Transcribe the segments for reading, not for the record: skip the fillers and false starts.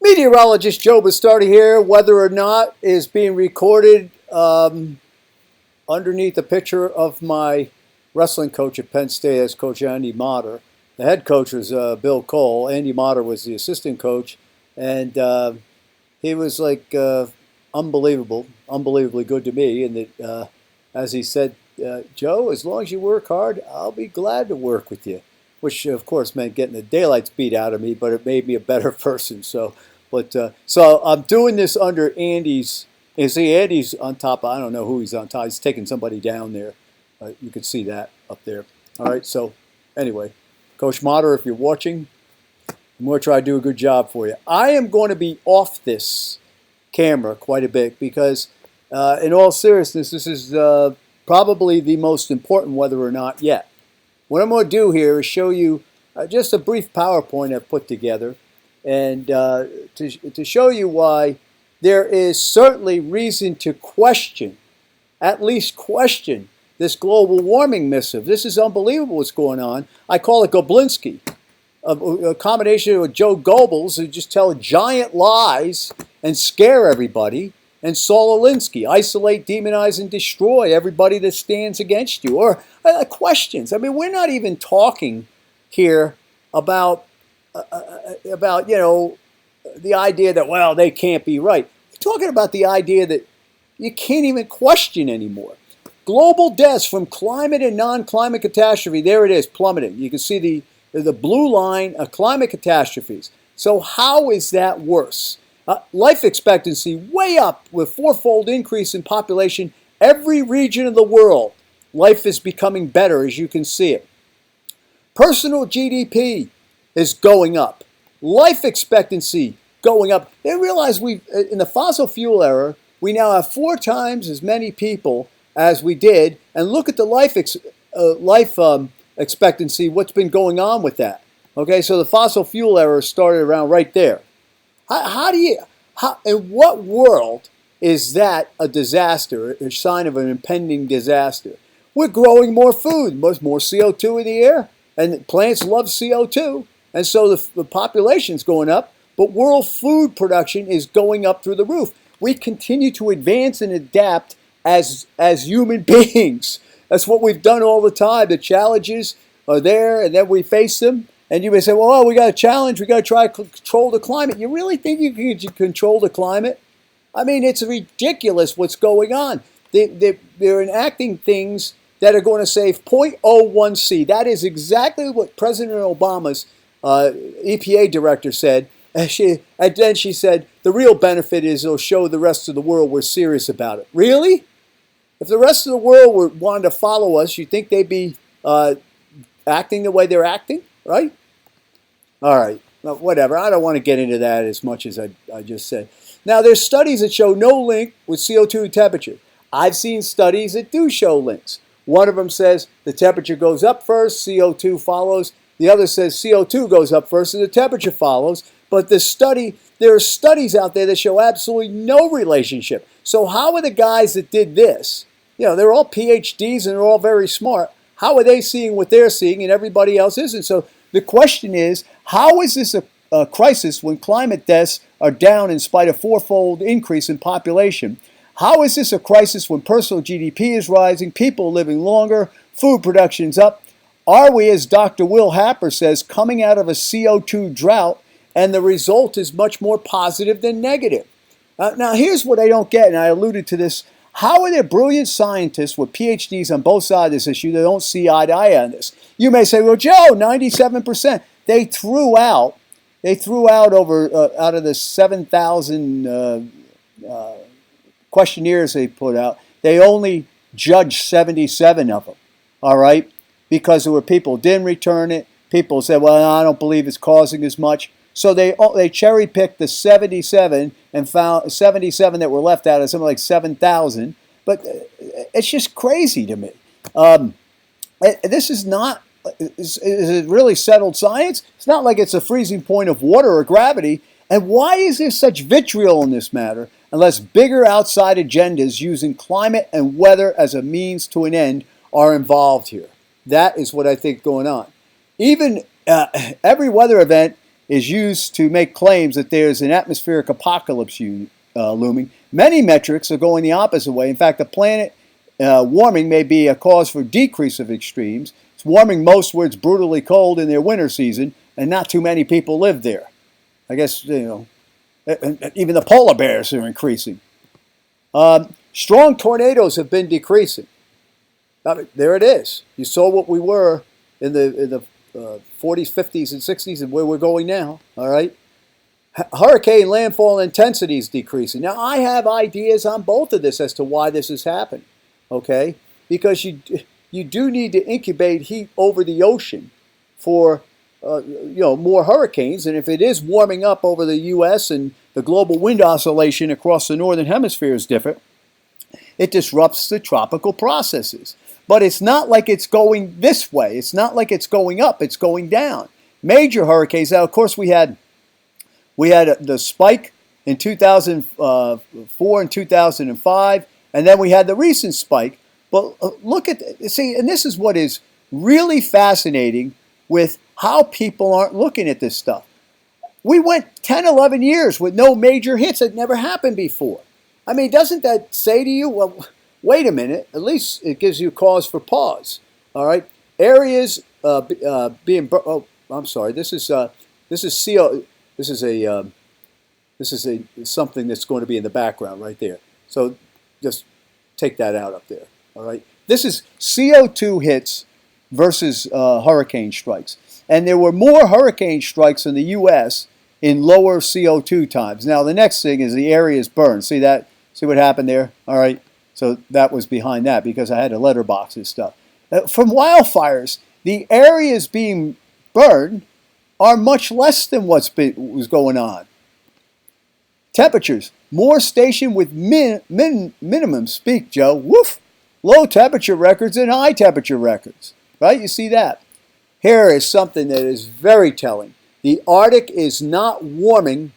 Meteorologist Joe Bastardi here. Whether or not is being recorded underneath a picture of my wrestling coach at Penn State as Coach Andy Motter. The head coach was Bill Cole. Andy Motter was the assistant coach, and he was like unbelievably good to me. And that, as he said, Joe, as long as you work hard, I'll be glad to work with you. Which, of course, meant getting the daylights beat out of me, but it made me a better person. So I'm doing this under Andy's. You see, Andy's on top. I don't know who he's on top. He's taking somebody down there. You can see that up there. All right. So anyway, Coach Motter, if you're watching, I'm going to try to do a good job for you. I am going to be off this camera quite a bit because, in all seriousness, this is probably the most important whether or not yet. What I'm going to do here is show you just a brief PowerPoint I've put together, and to show you why there is certainly reason to question, at least question, this global warming missive. This is unbelievable what's going on. I call it Goblinsky, a combination of Joe Goebbels who just tell giant lies and scare everybody, and Saul Alinsky, isolate, demonize, and destroy everybody that stands against you. Or questions. I mean, we're not even talking here about the idea that, well, they can't be right. We're talking about the idea that you can't even question anymore. Global deaths from climate and non-climate catastrophe, there it is, plummeting. You can see the blue line of climate catastrophes. So how is that worse? Life expectancy way up with fourfold increase in population. Every region of the world, life is becoming better, as you can see it. Personal GDP is going up. Life expectancy going up. They realize in the fossil fuel era, we now have 4 times as many people as we did. And look at the life expectancy, what's been going on with that. Okay, so the fossil fuel era started around right there. In what world is that a disaster, a sign of an impending disaster? We're growing more food, more CO2 in the air, and plants love CO2, and so the population's going up, but world food production is going up through the roof. We continue to advance and adapt as human beings. That's what we've done all the time. The challenges are there, and then we face them. And you may say, well, we got a challenge. We got to try to control the climate. You really think you can control the climate? I mean, it's ridiculous what's going on. They're enacting things that are going to save 0.01C. That is exactly what President Obama's EPA director said. And then she said, the real benefit is it'll show the rest of the world we're serious about it. Really? If the rest of the world wanted to follow us, you think they'd be acting the way they're acting? Right? All right. Well, whatever. I don't want to get into that as much as I just said. Now, there's studies that show no link with CO2 temperature. I've seen studies that do show links. One of them says the temperature goes up first, CO2 follows. The other says CO2 goes up first and the temperature follows. But there are studies out there that show absolutely no relationship. So how are the guys that did this? They're all PhDs and they're all very smart. How are they seeing what they're seeing and everybody else isn't? So the question is, how is this a crisis when climate deaths are down in spite of fourfold increase in population? How is this a crisis when personal GDP is rising, people living longer, food production's up? Are we, as Dr. Will Happer says, coming out of a CO2 drought and the result is much more positive than negative? Now here's what I don't get, and I alluded to this. How are there brilliant scientists with PhDs on both sides of this issue that don't see eye to eye on this? You may say, well, Joe, 97%. They threw out over out of the 7,000 questionnaires they put out, they only judged 77 of them, all right? Because there were people who didn't return it. People said, well, I don't believe it's causing as much. So they cherry-picked the 77 and found 77 that were left out of something like 7,000. But it's just crazy to me. This is not, is it really settled science? It's not like it's a freezing point of water or gravity. And why is there such vitriol in this matter unless bigger outside agendas using climate and weather as a means to an end are involved here? That is what I think going on. Even every weather event is used to make claims that there's an atmospheric apocalypse looming. Many metrics are going the opposite way. In fact, the planet warming may be a cause for decrease of extremes. It's warming most where it's brutally cold in their winter season, and not too many people live there. I guess, even the polar bears are increasing. Strong tornadoes have been decreasing. I mean, there it is. You saw what we were in the 40s, 50s, and 60s, and where we're going now. All right. Hurricane landfall intensity is decreasing. Now, I have ideas on both of this as to why this has happened. Okay, because you do need to incubate heat over the ocean for more hurricanes, and if it is warming up over the U.S. and the global wind oscillation across the northern hemisphere is different, it disrupts the tropical processes. But it's not like it's going this way. It's not like it's going up. It's going down. Major hurricanes. Now, of course, we had the spike in 2004 and 2005, and then we had the recent spike. But look at, see, and this is what is really fascinating with how people aren't looking at this stuff. We went 10, 11 years with no major hits. It never happened before. I mean, doesn't that say to you, well, wait a minute, at least it gives you cause for pause. All right? Areas being, oh, I'm sorry, this is CO, this is something that's going to be in the background right there. So just take that out up there. All right? This is CO2 hits versus hurricane strikes. And there were more hurricane strikes in the U.S. in lower CO2 times. Now, the next thing is the areas burned. See that? See what happened there? All right. So that was behind that because I had to letterbox this stuff. From wildfires, the areas being burned are much less than was going on. Temperatures, more station with minimum, speak, Joe. Woof! Low temperature records and high temperature records. Right? You see that? Here is something that is very telling. The Arctic is not warming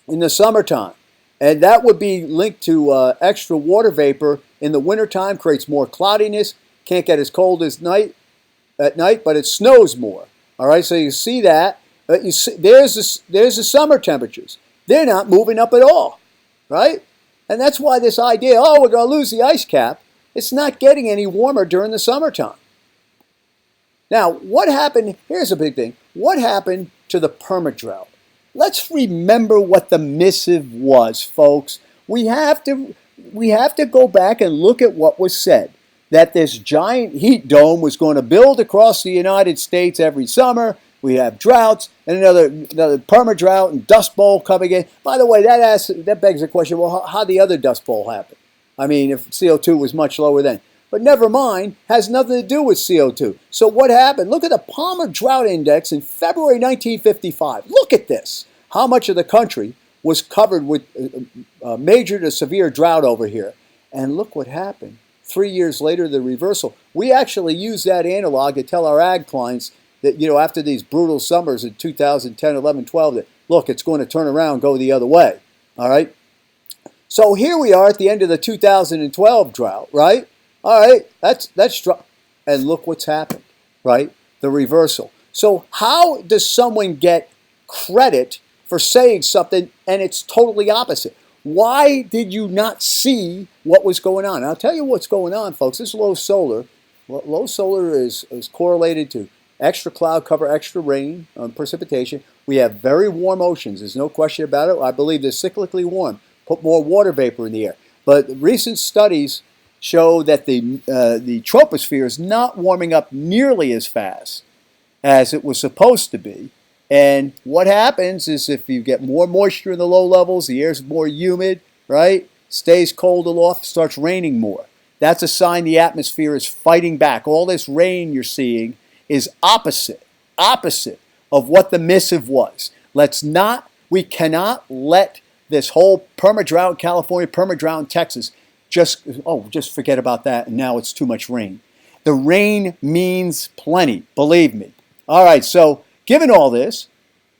in the summertime. And that would be linked to extra water vapor in the wintertime, creates more cloudiness, can't get as cold as at night, but it snows more. All right, so you see that. You see, there's the summer temperatures. They're not moving up at all, right? And that's why this idea, oh, we're going to lose the ice cap, it's not getting any warmer during the summertime. Now, what happened? Here's a big thing. What happened to the permadrought? Let's remember what the missive was, folks. We have to go back and look at what was said. That this giant heat dome was going to build across the United States every summer. We have droughts and another permadrought and dust bowl coming in. By the way, that begs the question, well, how the other dust bowl happened? I mean, if CO2 was much lower then. But never mind, has nothing to do with CO2. So what happened? Look at the Palmer Drought Index in February 1955. Look at this. How much of the country was covered with major to severe drought over here. And look what happened. 3 years later, the reversal. We actually use that analog to tell our ag clients that, after these brutal summers in 2010, 11, 12, that, look, it's going to turn around, go the other way. All right? So here we are at the end of the 2012 drought, right? All right, that's and look what's happened, right? The reversal. So how does someone get credit for saying something and it's totally opposite? Why did you not see what was going on? I'll tell you what's going on, folks. This low solar. Low solar is correlated to extra cloud cover, extra rain, precipitation. We have very warm oceans. There's no question about it. I believe they're cyclically warm. Put more water vapor in the air. But recent studies show that the troposphere is not warming up nearly as fast as it was supposed to be. And what happens is if you get more moisture in the low levels, the air's more humid, right? Stays cold aloft, starts raining more. That's a sign the atmosphere is fighting back. All this rain you're seeing is opposite of what the missive was. We cannot let this whole permadrought in California, permadrought in Texas, just forget about that, and now it's too much rain. The rain means plenty, believe me. All right, so given all this,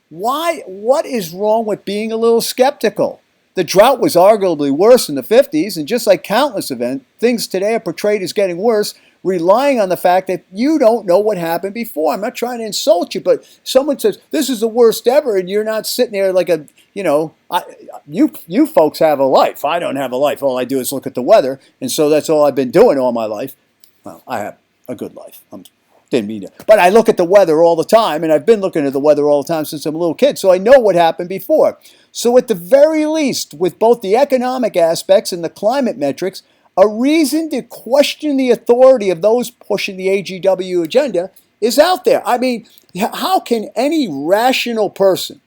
what is wrong with being a little skeptical? The drought was arguably worse in the 50s, and just like countless events, things today are portrayed as getting worse relying on the fact that you don't know what happened before. I'm not trying to insult you, but someone says this is the worst ever, and you're not sitting there like a, you folks have a life. I don't have a life. All I do is look at the weather, and so that's all I've been doing all my life. Well, I have a good life. Didn't mean to. But I look at the weather all the time, and I've been looking at the weather all the time since I'm a little kid, so I know what happened before. So at the very least, with both the economic aspects and the climate metrics, a reason to question the authority of those pushing the AGW agenda is out there. I mean, how can any rational person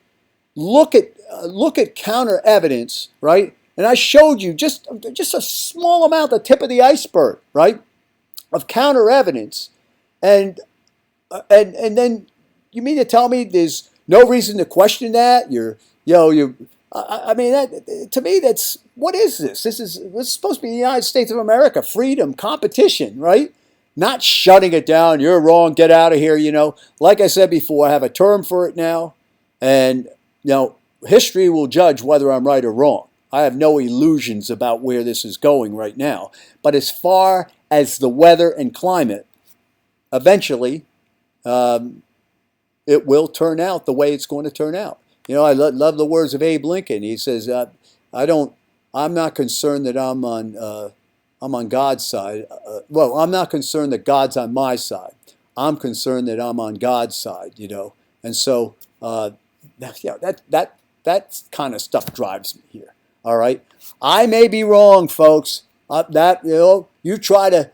look at counter evidence, right? And I showed you just a small amount, the tip of the iceberg, right, of counter evidence. And then you mean to tell me there's no reason to question that? I mean, that, to me, that's, what is this? This is supposed to be the United States of America, freedom, competition, right? Not shutting it down. You're wrong. Get out of here. Like I said before, I have a term for it now, and history will judge whether I'm right or wrong. I have no illusions about where this is going right now. But as far as the weather and climate, eventually, it will turn out the way it's going to turn out. I love the words of Abe Lincoln. He says, I'm not concerned that I'm on God's side. I'm not concerned that God's on my side. I'm concerned that I'm on God's side. And so that kind of stuff drives me here. All right, I may be wrong, folks. You try to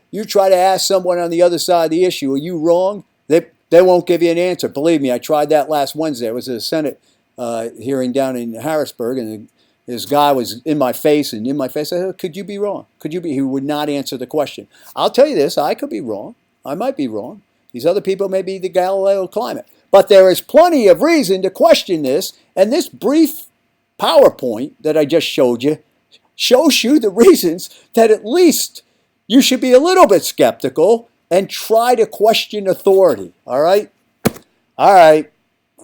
ask someone on the other side of the issue, are you wrong? They won't give you an answer. Believe me, I tried that last Wednesday. I was at a Senate hearing down in Harrisburg, and this guy was in my face. I said, could you be wrong? Could you be? He would not answer the question. I'll tell you this, I could be wrong. I might be wrong. These other people may be the Galileo climate. But there is plenty of reason to question this, and this brief PowerPoint that I just showed you shows you the reasons that at least you should be a little bit skeptical and try to question authority. All right? All right.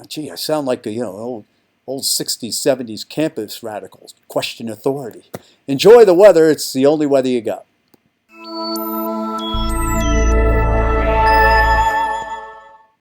Gee, I sound like old 60s, 70s campus radicals. Question authority. Enjoy the weather. It's the only weather you got.